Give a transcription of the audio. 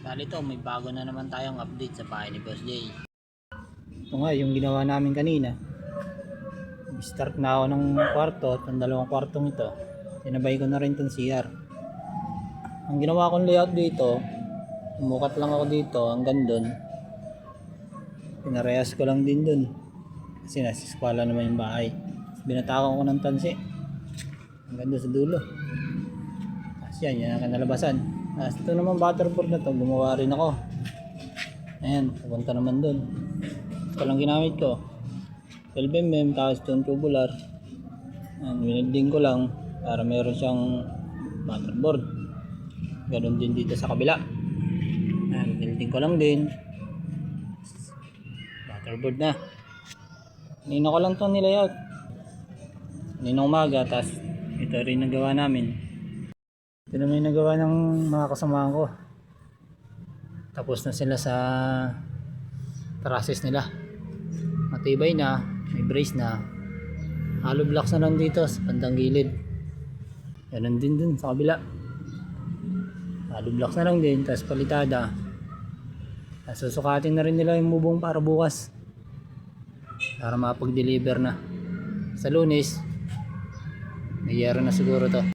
Bali to, may bago na naman tayong update sa bahay ni Boss J. Ito nga yung ginawa namin kanina. Start na ako ng kwarto at ang dalawang kwartong ito. Tinabay ko na rin itong CR. Ang ginawa kong layout dito, umukat lang ako dito hanggang dun. Pinarehas ko lang din dun. Kasi nasiskwala naman yung bahay. Binatakan ko ng tansi. Hanggang dun sa dulo. Tapos yan ang kanalabasan. Tapos ito naman butterboard na to, gumawa rin ako. Ayan, pupunta naman dun. Ito lang ginamit ko. 12mm, tapos itong tubular. Ayan, winilding ko lang para meron siyang butterboard. Ganon din dito sa kabila. Ayan, winilding ko lang din. Butterboard na. Kanina ko lang itong nilayout. Kanina umaga, tapos ito rin nagawa namin. Ito naman yung nagawa ng mga kasamahan ko. Tapos na sila sa trusses nila. Matibay na, may brace na. Hollow blocks na lang dito sa bandang gilid. Ganun din dun sa kabila. Hollow blocks na lang din, tapos palitada. Tapos susukatin na rin nila yung bubong para bukas. Para mapag-deliver na. Sa Lunes, may yero na siguro to.